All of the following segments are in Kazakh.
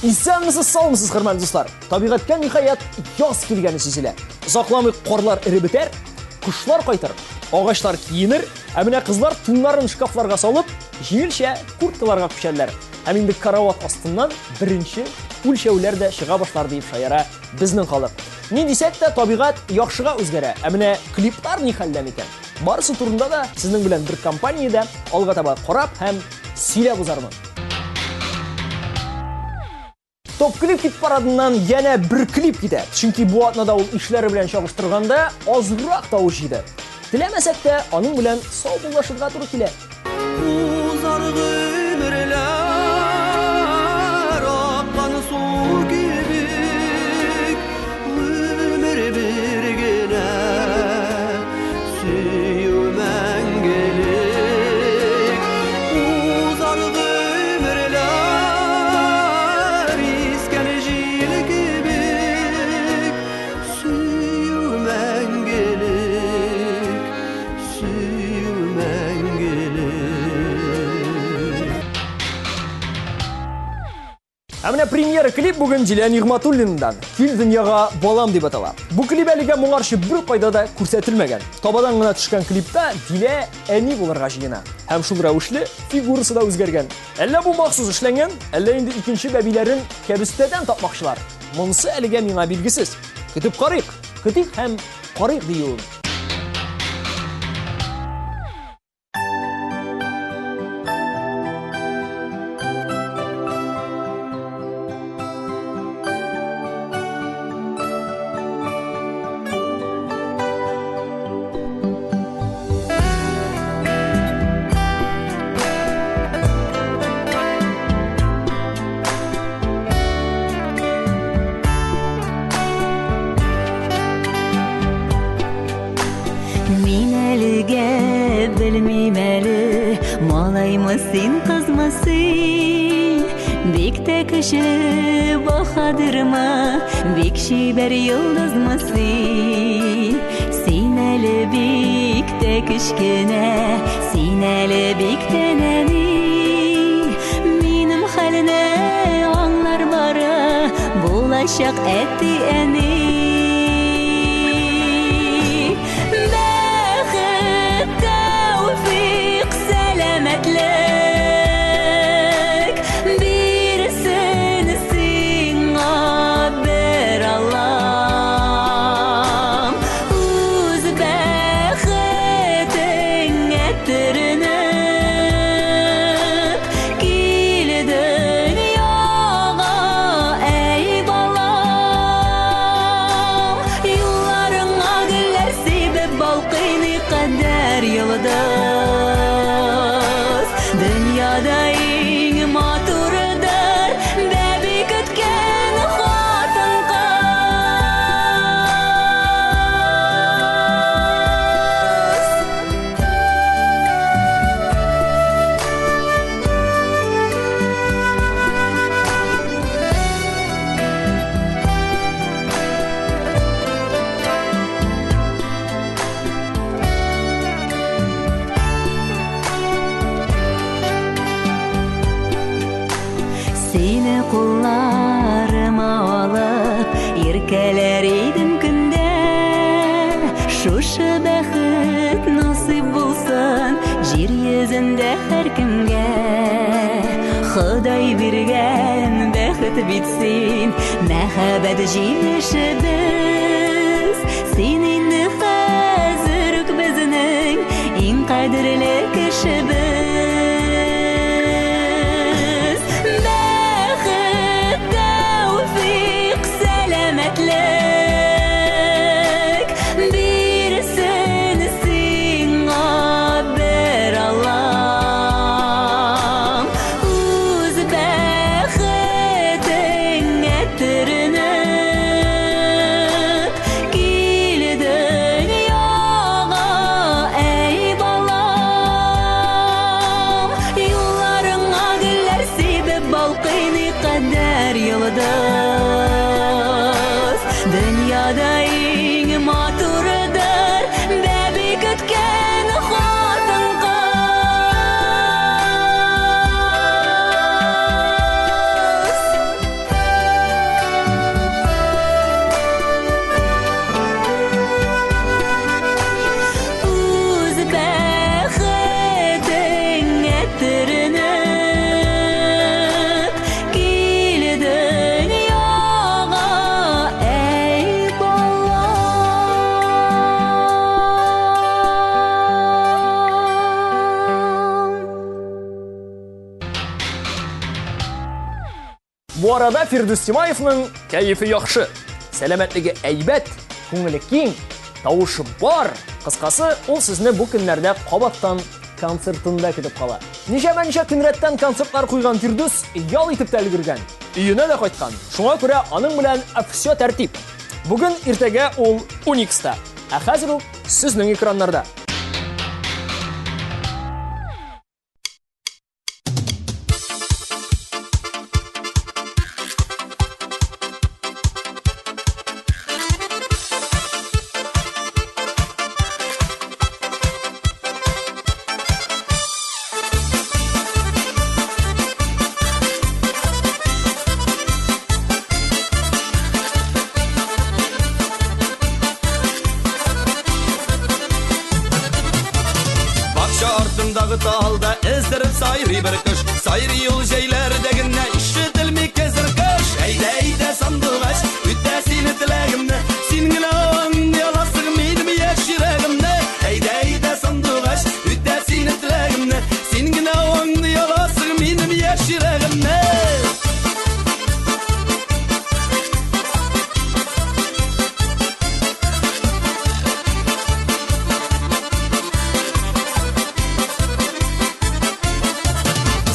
Исәнмесез, саумысыз, хөрмәтле дуслар. Табигатькә ниһаять яз килгәне сизелә. Озакламый карлар эреп бетәр, кошлар кайтыр, агачлар киенер, ә менә кызлар туннарын шкафларга салып, җиңелчә курткаларга күчәрләр. Һәм инде карават астыннан беренче үлчәүләр дә чыга башлар дип шаяра безнең халык. Ни дисәк тә табигать яхшыга үзгәрә. Ә менә клиплар ни хәлдә микән? Барысы турында да сезнең белән бер компаниядә алга таба карап һәм сөйләп узармын. Топ клип хит парадыннан yana bir клип китә. Чөнки бу атнада ул ишләре белән чагыштырганда азрак тавыш иде. Теләмәсәк тә аның белән саубуллашырга туры килә. Әміне премьера клип бүгін Дилә Нигъматуллиндан «Кил дөньяга балам» дип атала. Бу клип әлегә моңарчы бер кайда да күрсәтелмәгән. Табадан гына төшкән клипта Дилә әни булырга җыена. Һәм шул рәвешле фигурасы да үзгәргән. Әллә бу махсус эшләнгән, әллә инде икенче бәбиләрен кәбестәдән тапмакчылар. Монысы әлегә миңа билгесез. Көтеп карыйк. Көтик һәм карыйк диюем. Malаймысың, кызмысың, бик тә кеше баһадырма, бик шибәр йолдызмысың. Син әле бик тә кечкенә, син әле бик тә нәни. Минем хәлне аңлар бара, булачак әти әни. Seni kullarıma alıp irkeler idim günde. Şuşu bәхет nasip bulsun jir yüzünde her kimge. Xuday bergen bәхет bitsin мәхәббәт җимешебез. Син инде хәзер үк безнең иң кадерле кешебез. Dünyada en maturidir bebi kütken hatın kız. Бу арада Фирдус Тимаевның кәефе яхшы, сәламәтлеге әйбәт, күңеле киң, тавышы бар. Кыскасы, ул сезне бу көннәрдә кабаттан концертында көтеп кала. Ничә көнрәттән концертлар куйган Фирдус ял итеп тә өлгергән. Өенә дә кайткан. Шуңа күрә аның белән все тәртип. Бүген иртәгә ул Уникста, ә хәзер ул сезнең экраннарда. Артындағы талда эздеріп сайрый бір күш, сайрый ул жейлердегіне ишетілмей кезір күш. Әйді сандуғаш, үтті сені тілегімді, сенің ауаңды аласың менің еш жүрегімді. Әйді сандуғаш, үтті сені тілегімді, сенің ауаңды аласың менің еш жүрегімді.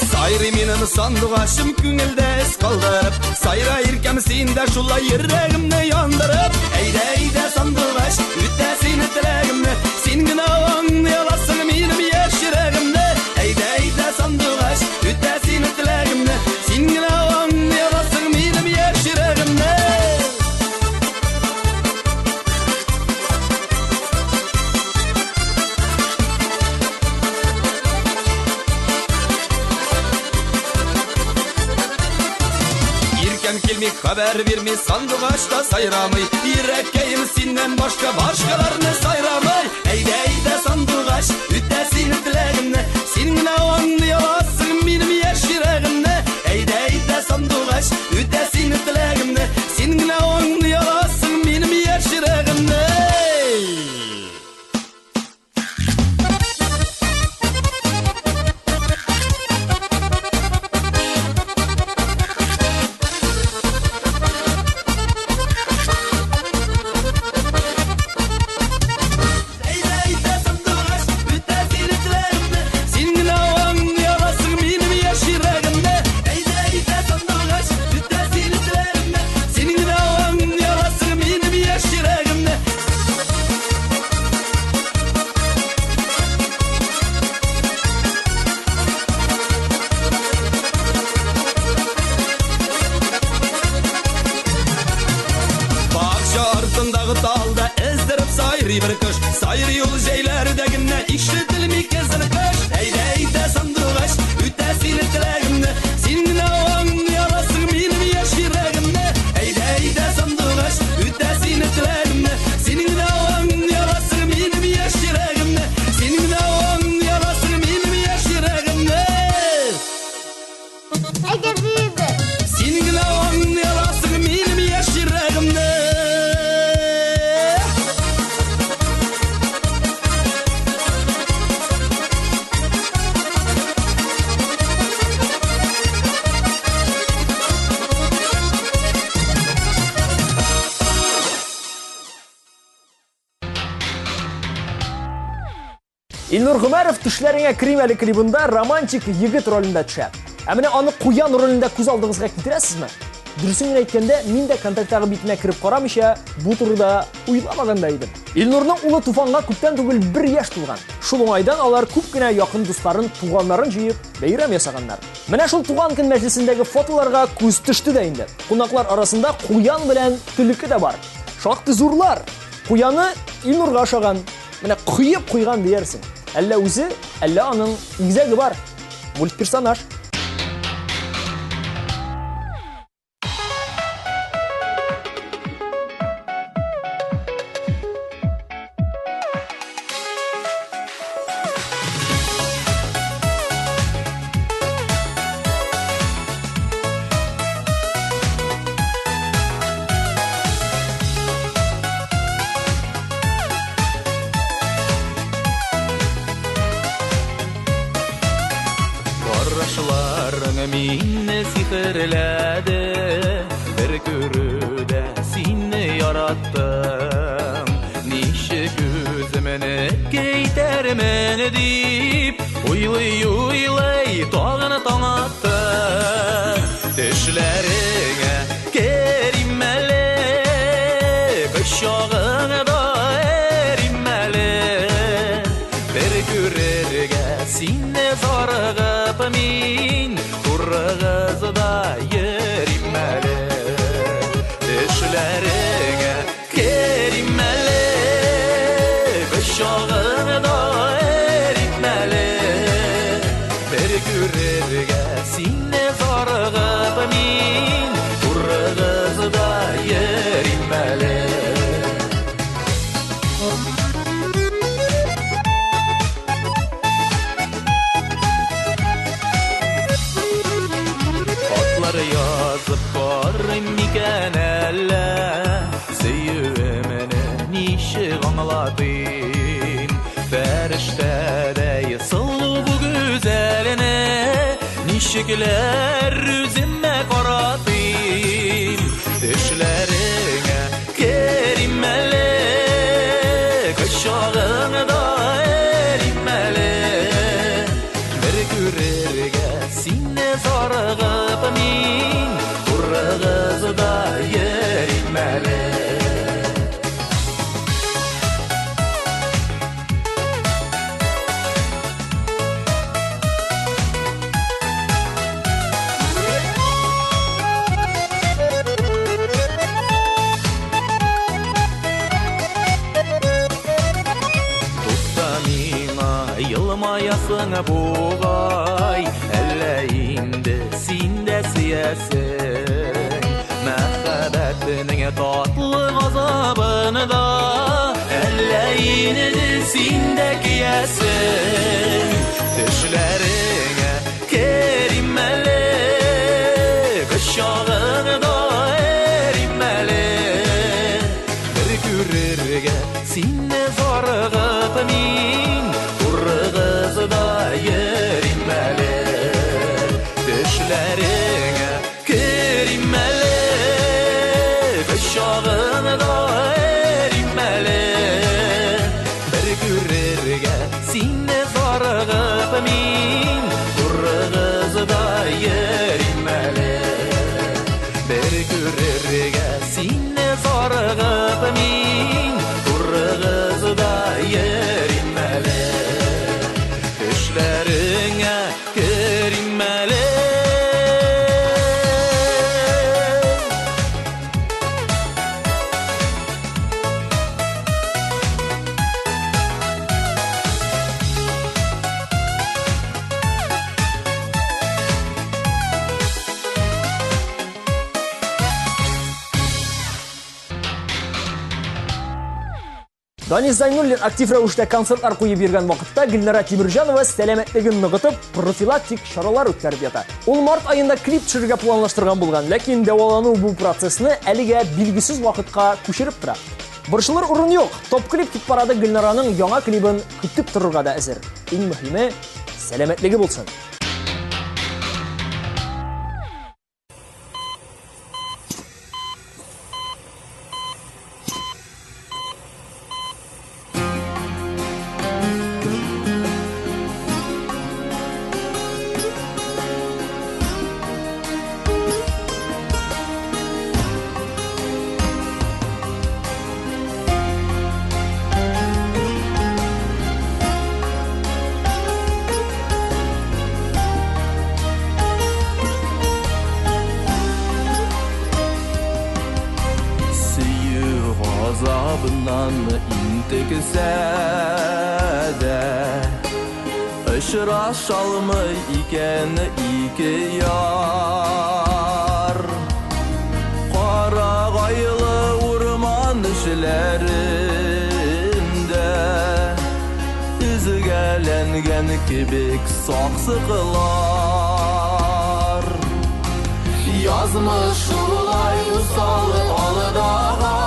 Сайрый менің сандуғашым күңілді әс қалдырып, сайра еркем сенде шулай ерегімді яндырып. Әйді сандуғаш, үтті сені тілегімді, сенің ауаңды аласың менің еш жүрегімді. Әйді сандуғаш, үтті сені тілегімді, сенің ауаңды аласың менің еш жүрегімді. Келмей хабар бермей сандуғашта сайрамай, ереккейім сенен башқаларны сайрамай. Әйді сандуғаш, үтті сені тілегімді, сенің ауаңды аласың менің еш жүрегімді. Әйді сандуғаш, үтті сені тілегімді, сенің ауаңды аласың менің еш жүрегімді. Артындағы талда эздеріп сайрый бір күш, сайрый ул жейлердегіне ишетілмей кезір күш. Әйді сандуғаш, үтті сені тілегімді, сенің ауаңды аласың менің еш жүрегімді. Әйді сандуғаш, үтті сені тілегімді, сенің ауаңды аласың менің еш жүрегімді, сенің ауаңды аласың менің еш жүрегімді. Сенің ауаңды аласың менің еш жүрегімді. Илнур Гумаров «Түшләреңә керим әле» клибында романтик егет ролында төшә. Ә менә аны куян ролында күз алдыгызга китерәсезме? Дөресен әйткәндә, мин дә контакттагы битенә кереп карамыйча, бу турыда уйламаган да идем. Илнурның улы Туфанга күптән түгел 1 яшь тулган. Шул уңайдан алар күп кенә якын дусларын, туганнарын җыеп, бәйрәм ясаганнар. Менә шул туган көн мәҗлесендәге фотоларга күз төште дә инде. Кунаклар арасында куян белән төлеке дә бар. Шактый зурлар. Куяны Илнурга ашаган. Менә куеп куйган диярсең. Әллә үзе, әллә аның игезәге бар. Мультперсонаж. minni sihirledi bir görüde seni yarattım nişe gözümünü geytermen deyip uylay tağını tağattı düşlerine kerimeli kışağını da erimeli bir görürge seni zargıp min kurğızı da yerimeli düşlerine kerimeli kışağını da erimeli bir görürge seni zargıp min kurğızı da yerimeli yazıp barım iken elle Sevimini nişi anladım Feriştede yısıl bu güzeline Nişikler yüzüme karadım Düşlerine kerimeli Kışağını da erimeli Bir görürge sine zargıp min Kurğızı da yerimeli Yılmayasın buğay Elleğinde sinde siyesin Məhəbbətinin tatlı gazabını da Elleğinde sinde giyesin Düşlerine kerimeli Kışağını da erimeli Bir görürge sine zargıp min Kurğızı da yerimeli Düşlerine kerimeli Kışağını da erimeli Bir görürge sine zargıp min Kurğızı da yerimeli Bir görürge sine zargıp min Kurğızı da yerimeli Düşlerine kerimeli Данис Зайнуллин актив рәвештә концертлар куеп биргән вакытта Гөлнара Тимирҗанова сәламәтлеген ныгытып, профилактик чаралар үткәреп ята. Ул март аенда клип төшерергә планлаштырган булган, ләкин дәвалану бу процессны әлегә билгесез вакытка күчереп тора. Борчылыр урын юк. Топ клип китеп барады Гөлнараның яңа клибын көтеп торырга да әзер. Иң мөһиме сәламәтлеге булсын. Azabından intikse de Işıraşalmay iken iki yar Kara gaylı urman işlerinde İzgelengen kibik saksıklar Yazmış ulay usalı alıdağanının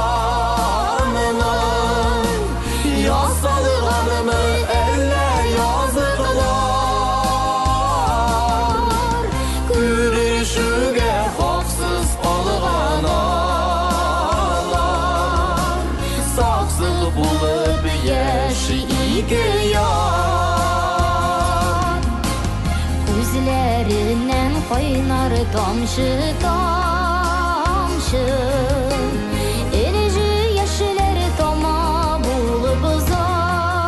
Yasalığanımı elle yazıklar Күзләреннән кайнар тамчы тамчы Элеже яшьләр тама булып узар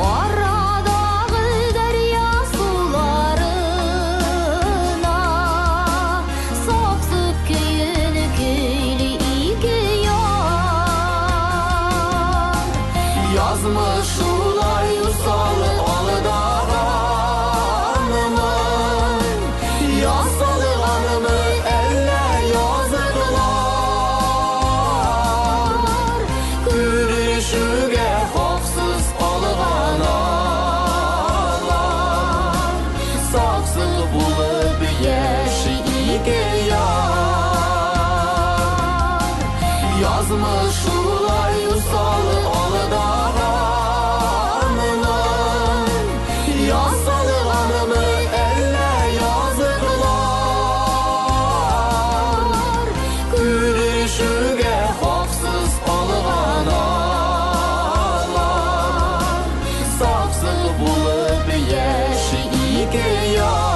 Арадагы дәрья суларына Саксып көйен көйле ике яр Yazmış ulay usalı alıdağanımın Yasalığanımı elle yazıklar Gülüşüge hafsız alığanalar Saksı bulup yeşi iki yar Yazmış ulay usalı alıdağanımın Yasalığanımı elle yazıklar Gülüşüge hafsız alığanalar Saksı bulup yeşi iki yar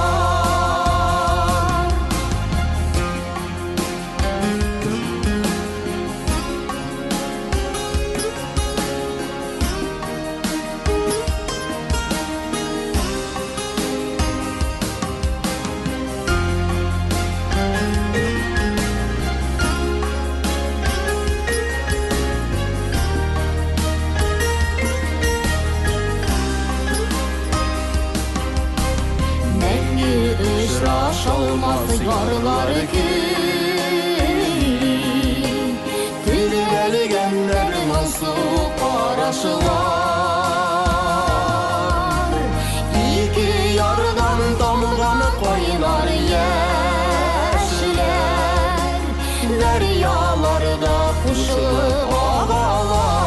Мәңгі ұшырашалмас ярлар көйле Tüyelgenler nasıl karşılar İki yardan damgan koynar yeşler Deryalarda kuşlu ağalar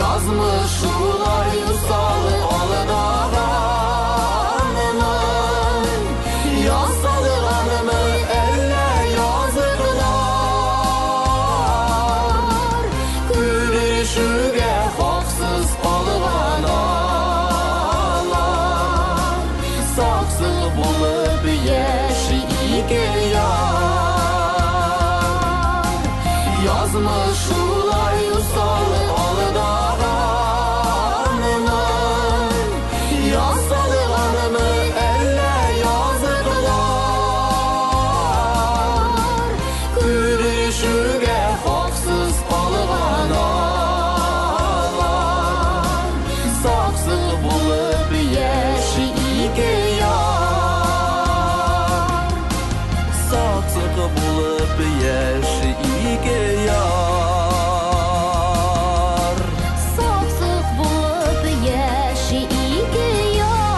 Yazmış ular yusalı alıdağanımın Yasalığanımı elle yazıklar Gülüşüge hafsız alığanalar Saksı bulup yeşi iki yar Yazmış ular yusalı alıdağanımın Yasalığanımı elle yazıklar Gülüşüge hafsız alığanalar Saksı bulup yeşi iki yar Saksı bulup yeşi iki yar Saksız bulup yeşi iki yar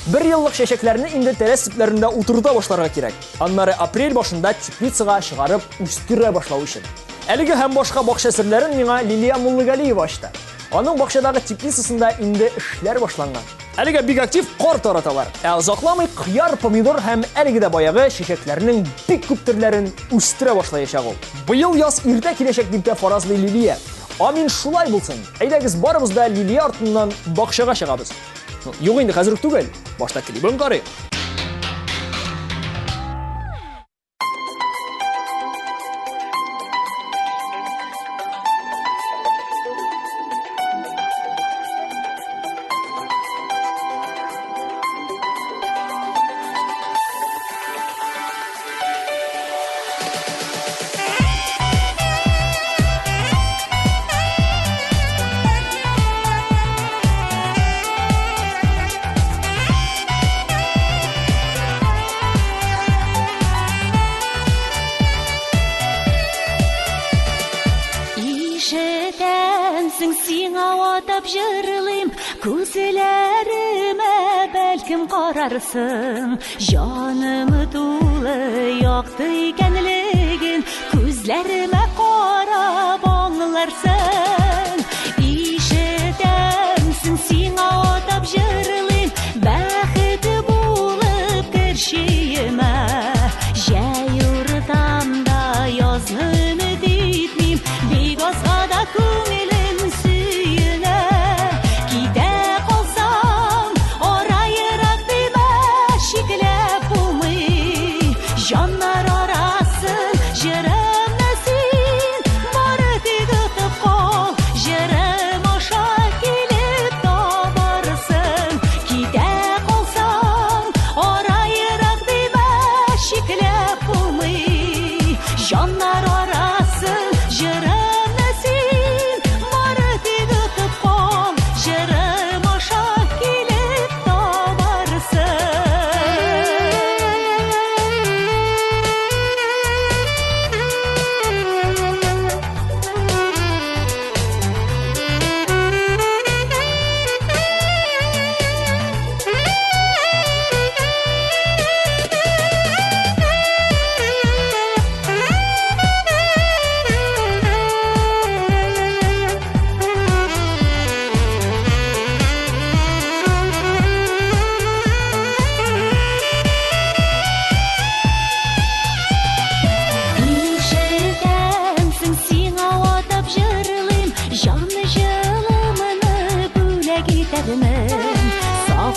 Bir yıllık şeşeklerini indi teres tiplerinde oturda başlarga керек. Anları aprel başında теплицаға шығарып үстіре башлау үшін. Әлігі һәм башқа бақша серлерін миңа Лилия Муллыгалиева ашты. Аның бақшадағы теплицасында инде эшләр башланган. Әлігі бик актив қар тараталар. Ұзакламый қияр, помидор һәм әлігі дә баяғы шешекләрнең бик күп төрләрен үстерә башлаячак ул. Быел яз иртә киләчәк дип тә фаразлый Лилия. Амин шулай булсын. Әйдәгез барыбыз да Лилия артыннан бакчага чыгабыз. Юк инде хәзер үк түгел. Башта клибын карыйк. Жырлыйм, күзләремә бәлкем карарсың, җанымы тулы якты икәнлеген күзләремә карап аңларсың. Ишетәмсең сиңа атап җырлыйм, бәхете бу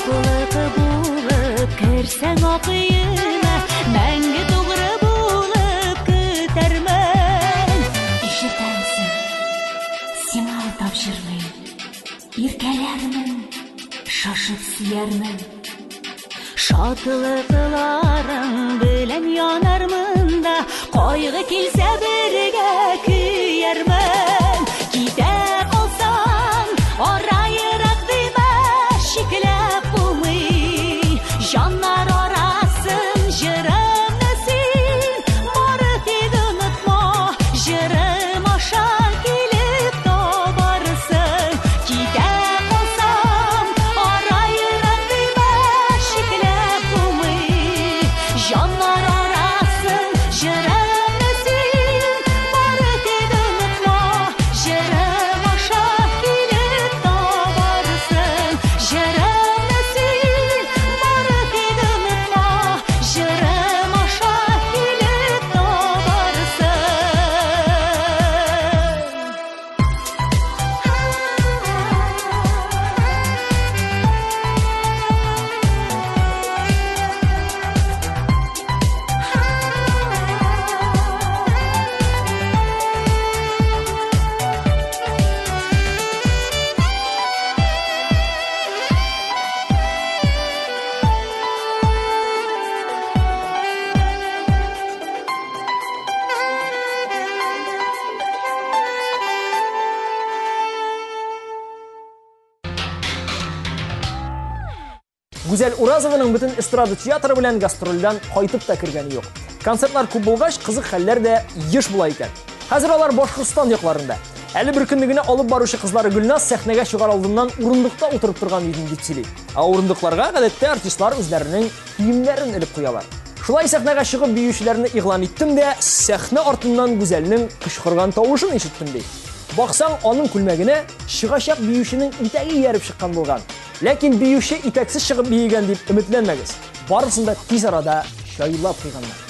Сафлык булып керсәң акыйма, мәңге тугры булып көтәрмен. Ишетәмсең, сиңа атап җырлыйм, иркәләрмен, шашып сөярмен. Шатлыкларың белән янармын да, кайгы килсә бергә көярмен. Китә калсаң, арайрак димә, шикләп булмый. Җаннар арасын җырымны син, бары тик онытма, җырым аша килеп табарсың. Китә калсаң, арайрак димә, шикләп булмый. Җаннар арасын җырымны син, бары тик онытма, җырым аша килеп табарсың. Җырымны син, бары тик онытма, җырым аша килеп табарсың. Гүзәл Уразованың бөтен эстрада театры белән гастрольдән кайтып та кергәне юк. Концертлар күп булгач, кызык хәлләр дә еш була икән. Хәзер алар Башкортстан якларында. Әле бер көнне генә алып баручы кызлары Гөлназ сәхнәгә чыгар алдыннан урындыкта утырып торган идем дип сөйли. Урындыкларга гадәттә артистлар үзләренең киемнәрен элеп куялар. Шулай сәхнәгә чыгып биючеләрне игълан иттем дә, сәхнә артыннан Гүзәлнең кычкырган тавышын ишеттем ди. Баксаң, аның күлмәгенә чыгачак биюченең итәге ияреп чыккан булган. Ләкин биюче итәксез чыгып биегән дип өметләнмәгез. Барысын да тиз арада чайлап куйганнар.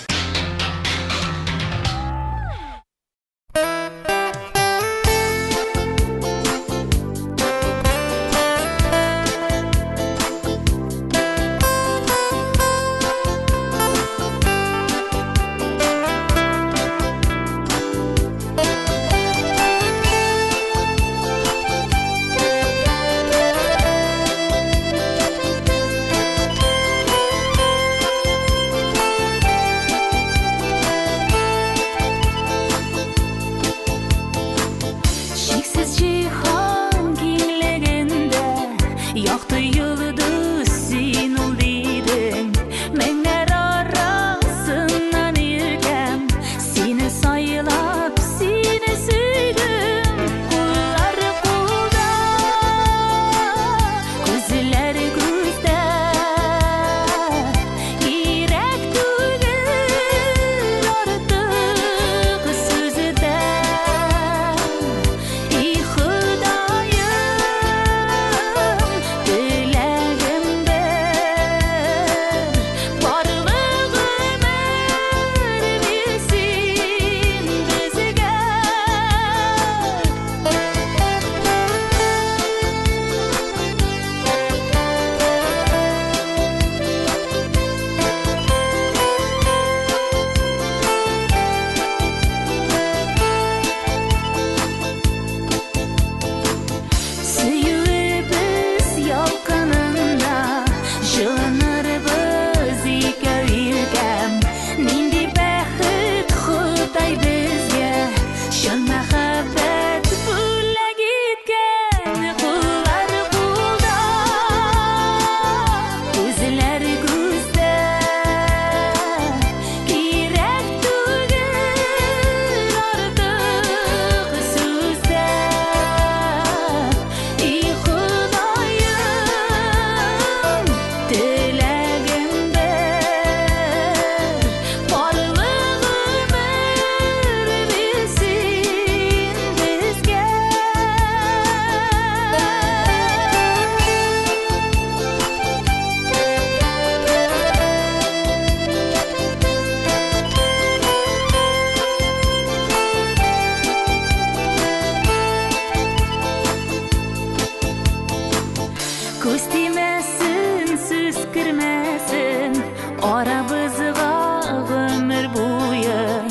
kirmesin aramızga ömür boyu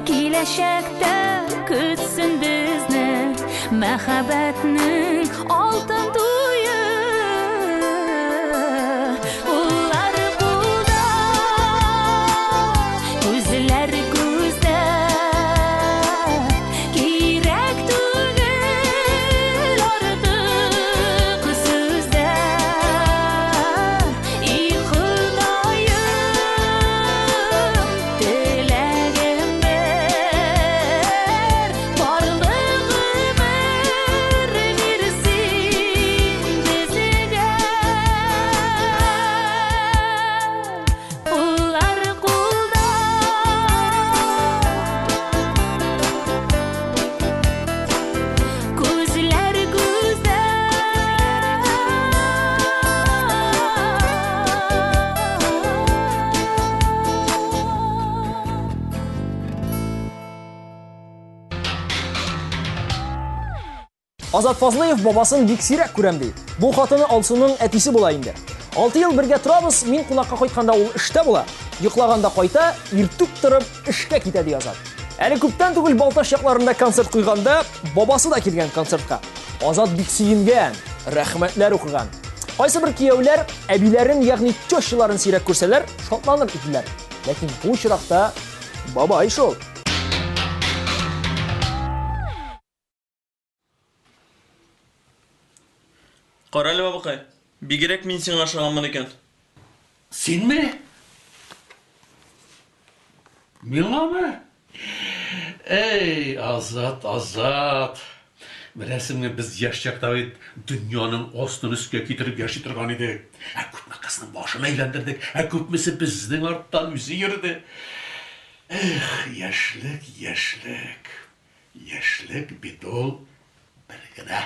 Kileşekte kütsün bizni mehabetinin altın duyu Ular kulda Gözler gözde Kirek tügül artık sözde Yıkılmayın dilegim bir Varlık ömür versin bizige Ular kulda Gözler gözde Азат Фазлыев бабасын бик сирәк күрәм ди. Бу хатыны алсының әтисе була инде. 6 ел бергә торабыз, мин кунакка кайтканда ул эштә була. Йоклаганда кайта, иртүк торып эшкә китә ди Азат. Әле күптән түгел Балташ якларында концерт куйганда, бабасы да килгән концертка. Азат бик сөенгән, рәхмәтләр укыган. Кайсы бер кияүләр әбиләрен, ягъни тещаларын сирәк күрсәләр, шатланыр иделәр. Ләкин бу чиракта бабай шул. Qarali babaqay, bigirek men sen aşağıman ekan. Sen mi? Mila mı? Ey Azat. Bilesin biz yaşayacakta dünyanın ostunu üstüne getirip yaşaytırgan edik. Köpme kızının başını eğlendirdik. Köpmesi bizden arttan yüzü yürüdü. Yaşlık bir dol birgine.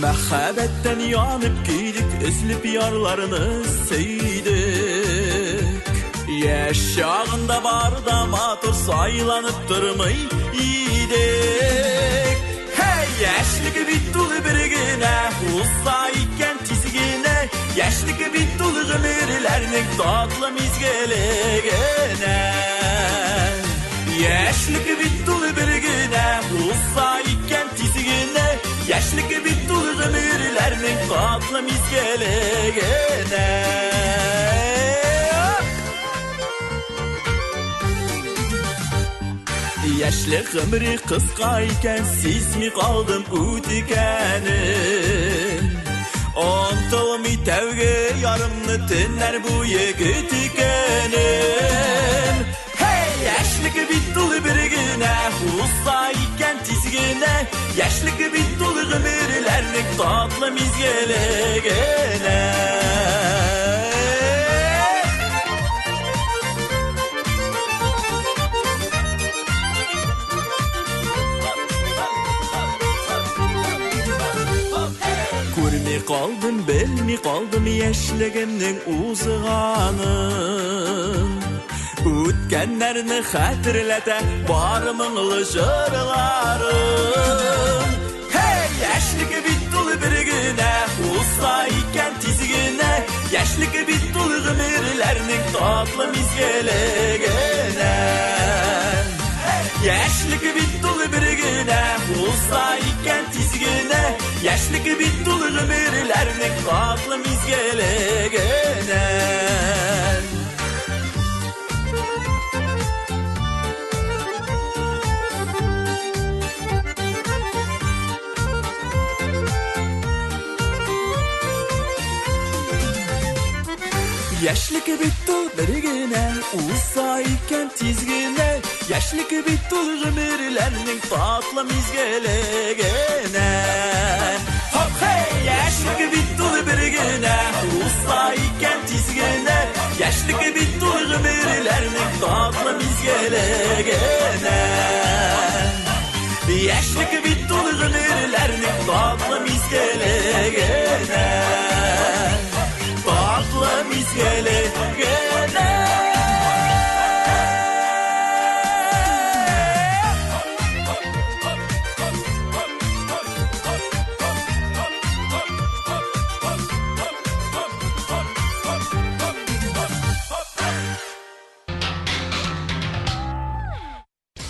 Mehabetten yanıp giydik, özlüp yarlarını söyledik. Yaşağında barda matur saylanıp durmayı idik. Hey yaşlık bir dolu bir güne, uzayken tizgine. Yaşlık bir dolu ömürlerinin tatlı mizgelegine. Yaşlık bir dolu bir güne, uzayken tizgine. Yaşlık bir dolu ömürlerinin tatlı mizgelegine. Yaşlık ömrü kıskayken siz mi kaldım ütikenin? Ontulmi tevge yarımlı tünler bu yekütikenin. Hey yaşlık bir dolu bir güne, uzayken tizgine. Yaşlık bir dolu ömürlerinin tatlı mizgelegine. Görmey kaldım, bilmey kaldım yaşlığımның uzağanın. Ötkenlerini hatırlata barımınlı jırlarım. Hey yaşlık bir dolu bir güne, uzayken tizgine. Yaşlık bir dolu ömürlerinin tatlı mizgelegine. Yaşlık bir dolu bir güne, uzayken tizgine. Yaşlık bir dolu ömürlerinin tatlı mizgelegine. Yaşlık bir dolu bir güne, uzayken tizgine. Yaşlık bir dolu ömürlerinin tatlı mizgelegine. Hop hey! Yaşlık bir dolu bir güne, uzayken tizgine. Yaşlık bir dolu ömürlerinin tatlı mizgelegine. Yaşlık bir dolu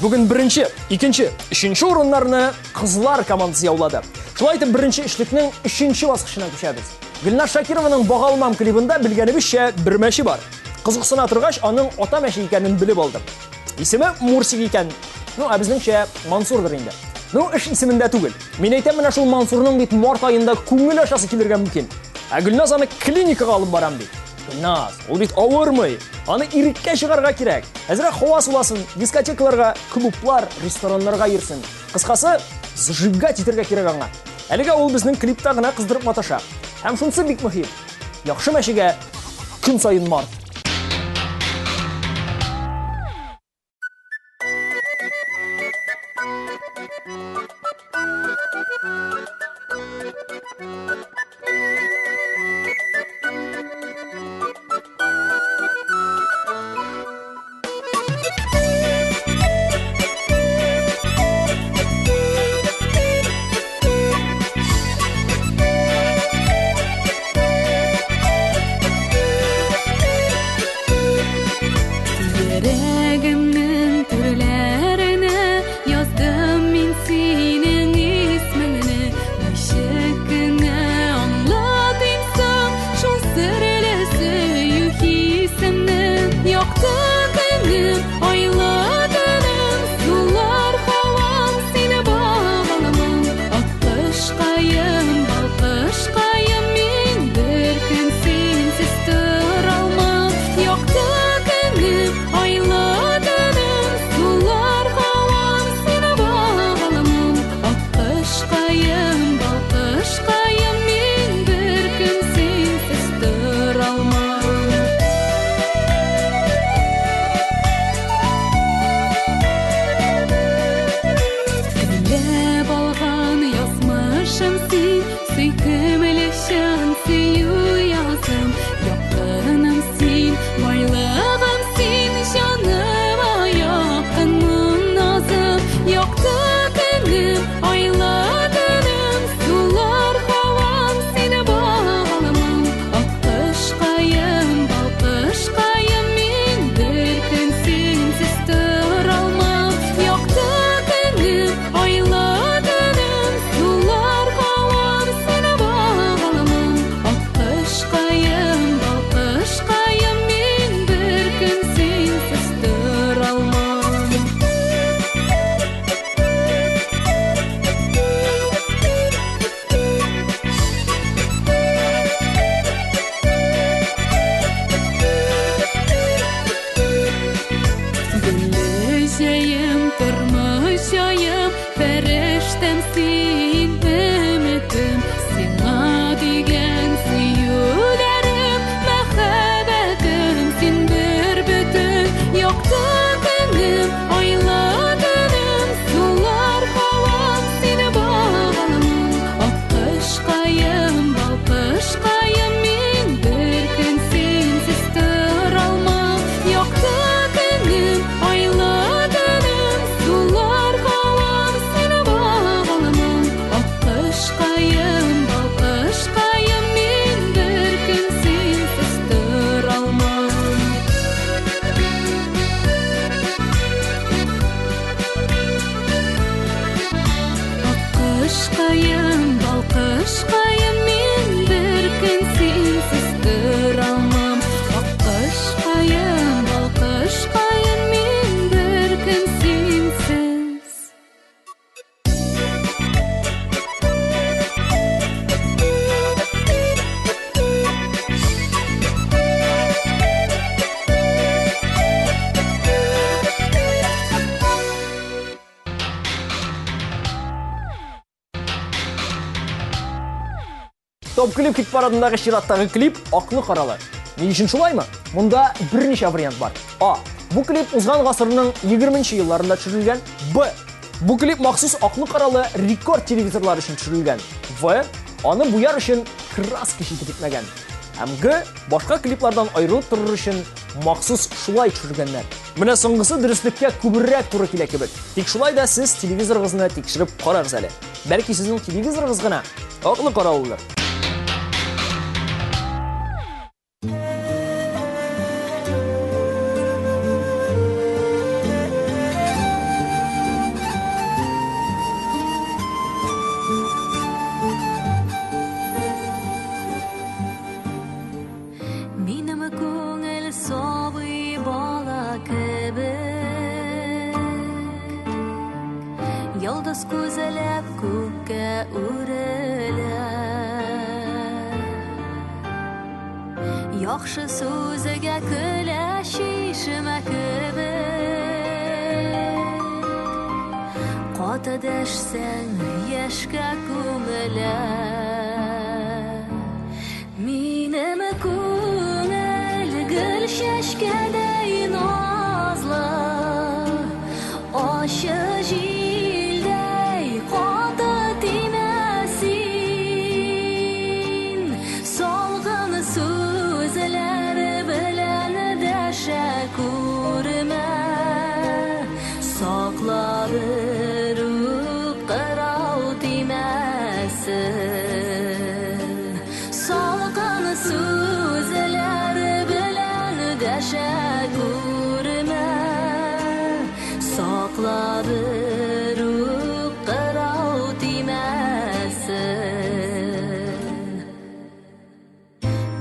Бүгін бірінші, екінші, үшінші орынларны қызлар командасы яулады. Шулай айтып, бірінші ішілікнің үшінші басқышына көшеміз. Гүлнар Шакированың «Бағалмам» клибында білгенімізше бір мәші бар. Қызықсына тұрғаш, аның ата мәші екенін біліп алдым. Исімі Мурсик екен. Біздіңше Мансурдыр енді. Іш исімінде түгіл. Мен айтам, мына шул Мансурның бит март айында көңіл ашасы келерге мүмкін. Гүлназ аны клиникаға алып барам дейді. Гүлназ, ол бит ауырмай. Аны ирекке шығарға керек. Әзірек хауа суласын, дискотекаларға, клублар, ресторанларға ерсін. Қысқасы, зажигать етірге керек аңа. Әліге ол біздің клипта ғына қыздырып маташа. Һәм шунсы бик мөһим. Яхшы мәшіге күн сайын март. Топ клип хит парадындағы шираттағы клип ақлы қаралы. Не үшін шулаймы? Мұнда бірнеше вариант бар. А. Бұл клип ұзған ғасырының 20-ші елларында түсірілген. Б. Бұл клип мақсус ақлы қаралы рекорд телевизорлар үшін түсірілген. В. Аны бұяр үшін краска шетіп етмеген. Һәм Г. Башқа клиплардан айырылып тұрыр үшін мақсус шулай түсіргеннер. Менә соңғысы дөреслеккә күбрәк туры килә кебек. Тик шулай да сез телевизорыгызны тикшереп карагыз әле. Бәлки сезнең телевизорыгыз гына ақлы қаралыдыр. көзелеп көкке үрелер. Яхшы сүзгә көлә шишмә кебек. Каты дәшсәң яшькә күңелә. Минем күңел гөл чәчкәдәй назлы, ашы җилдәй каты тимәсин. Салгын сүзләр белән дәшә күрмә, саклап кырау тимәсен. Салгын сүзләр белән дәшә күрмә, саклап кырау тимәсен.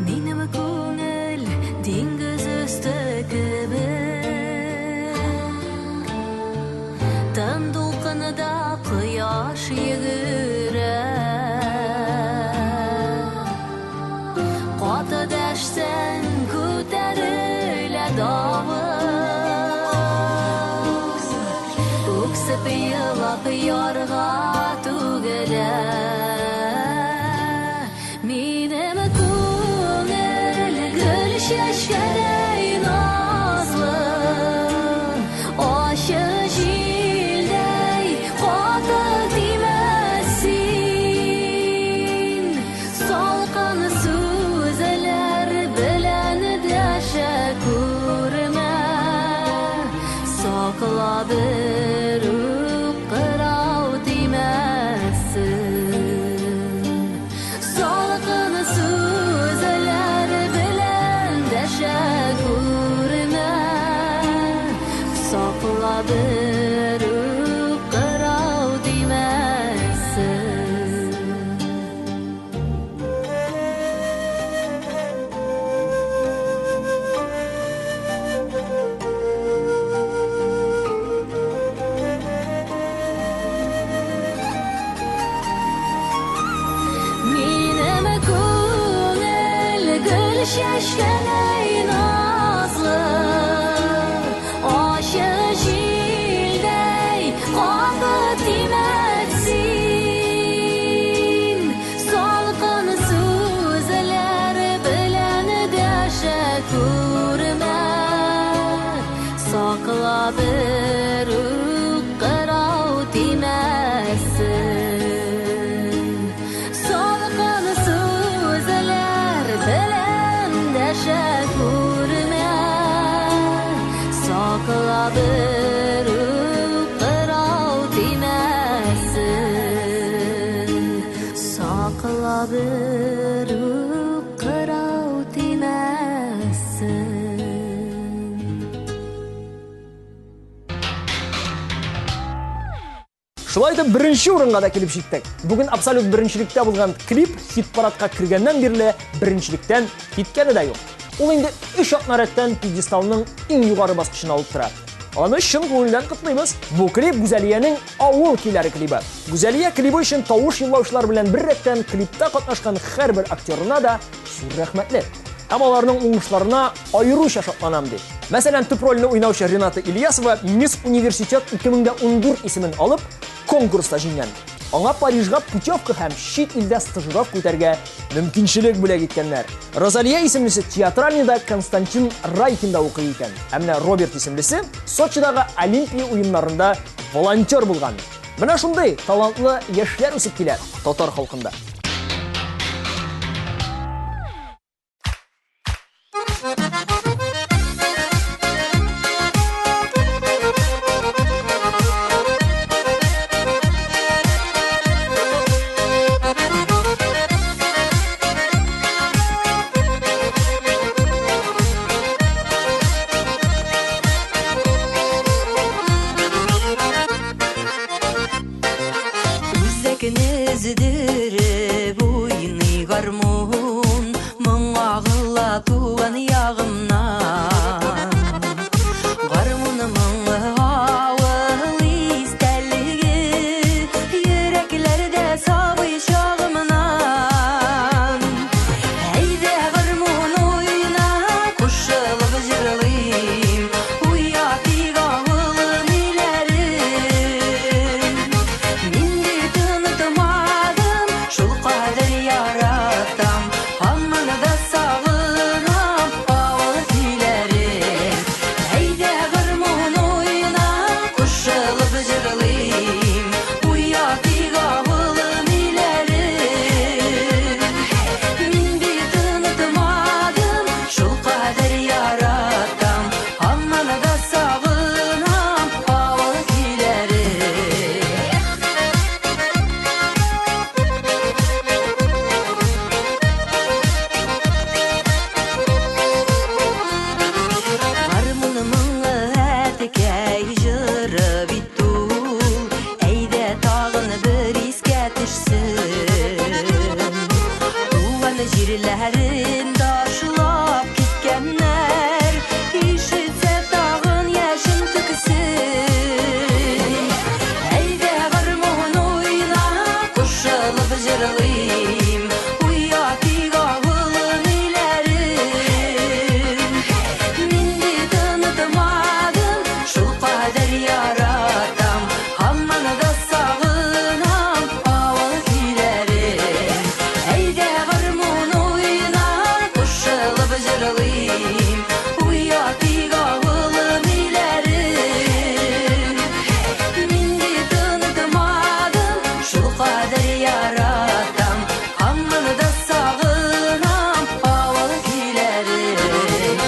Минем күңел диңгез өсте кебек, тын дулкынында кояш йөгерә. Каты дәшсәң күтәрелә давыл, үксеп елап ярга түгелә. Минем күңел гөл чәчкәдәй назлы, ашы җилдәй каты тимәсин. Салкын сүзләр белән дәшә күрмә, саклап кырау тимәсен. Салкын сүзләр белән дәшә күрмә, саклап кырау тимәсен. Минем күңел гөл чәчкәдәй назлы, ашы җилдәй каты тимәсин. Салкын сүзләр белән дәшә күрмә, саклап кырау тимәсен. Салкын сүзләр белән дәшә күрмә, саклап кырау тимәсен. Саклап кырау тимәсен. Шулай да беренче урынга да килеп җиттек. Бүген абсолют беренчелектә булган клип хит-парадка кергәннән бирле беренчелектән киткәне дә юк. Ул инде 3 атнарәттән пьедесталның иң югары баскычына алып тора. Аны чын күңелдән котлыйбыз. Бу клип Гүзәлиянең авыл киләре клибы. Гүзәлия клибы өчен тавыш юллаучылар белән бер рәттән клипта катнашкан һәрбер актерына да зур рәхмәтле. Һәм аларның уңышларына аеруча шатланам ди. Мәсәлән, төп рольне уйнаучы Рената Ильясова Мисс Университет 2014 исемен алып, конкурста җиңгән. Аңа Парижга путевка һәм чит илдә стажировка үтәргә мөмкинчелек бүләк иткәннәр. Розалия исемлесе театральныйда Константин Райкинда укый икән. Ә менә Роберт исемлесе Сочидагы Олимпия уеннарында волонтер булган. Менә шундый талантлы яшьләр үсеп килә татар халкында. Өзідіріп ойны гармон, мұң ағыла туған яғымнан. Гармоны мұңы ауыл истәлігі, Туган җирләрен ташлап киткәннәр, ишетсә тагын яшен түксен. Әйдә гармун уйна, кушылып җырлыйм, уятыйк авылын өйләрен. Минде танытмадым, шул кадәр яратам, һамманы да сагынам авыл көйләрен. Әйдә гармун уйна, кушылып җырлыйм, уятыйк авылын өйләрен. Минде танытмадым, шул кадәр яратам, һамманы да сагынам авыл көйләрен.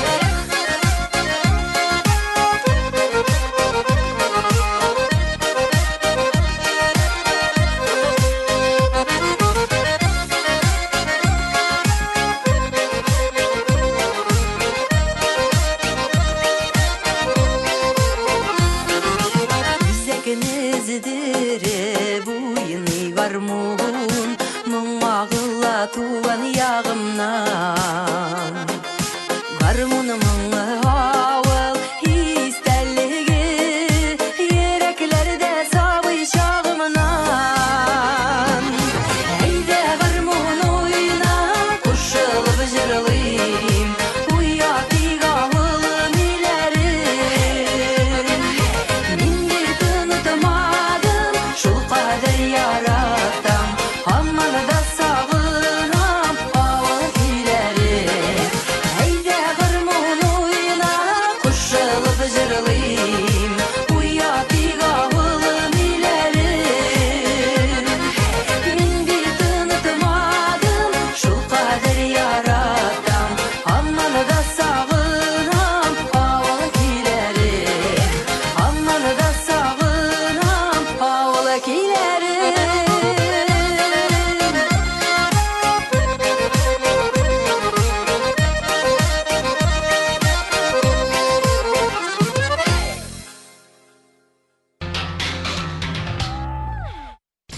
Үзәкенездер буйный гармун, моңагыла туган ягымнан. Гармуны моңы авыл истәлеге, йөрәкләрдә сабый чагымнан. Әйдә гармун уйна, кушылып җырлыйм, уятыйк авылын өйләрен. Минде танытмадым, шул кадәр яратам, һамманы да сагынам авыл көйләрен. Әйдә гармун уйна, кушылып җырлыйм, уятыйк авылын өйләрен. Минде танытмадым, шул кадәр яратам, һамманы да сагынам авыл көйләрен. Һамманы да сагынам авыл көйләрен.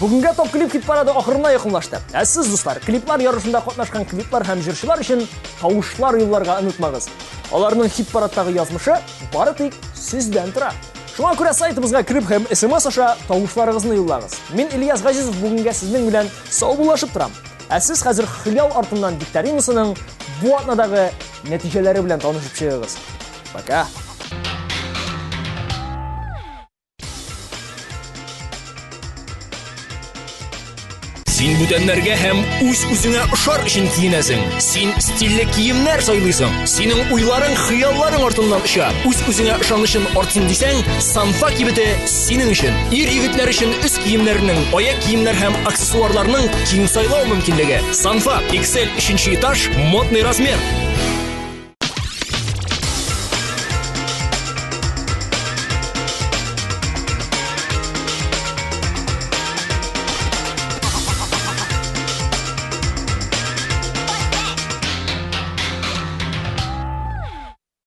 Бүгінгі топ клип хит парады ақырына якынлашты. Сіз достар, клиплар ярышында катнашкан клиплар һәм җырчылар өчен тавышлар юлларга онытмагыз. Аларның хит парадтагы язмышы бары тик сездән тора. Шуңа күрә сайтыбызга кирип һәм SMS аша тавышларыгызны юллагыз. Мин Ильяс Газизов бүгенгә сезнең белән саубуллашып торам. Сез хәзер хыял артыннан викторинасының бу атнадагы нәтиҗәләре белән танышып чыгыгыз. Пока. Син бүтәннәргә һәм үз-үзеңә ошар өчен киенәсең. Син стильле киемнәр сайлыйсың. Синең уйларың, хыялларың артыннан оча. Үз-үзеңә ышанычың артсын дисәң, Санфа кибете синең өчен. Ир-егетләр өчен үз киемнәрнең, аяк киемнәр һәм аксессуарларның киң сайлау мөмкинлеге. Санфа XL 3 этаж, модный размер.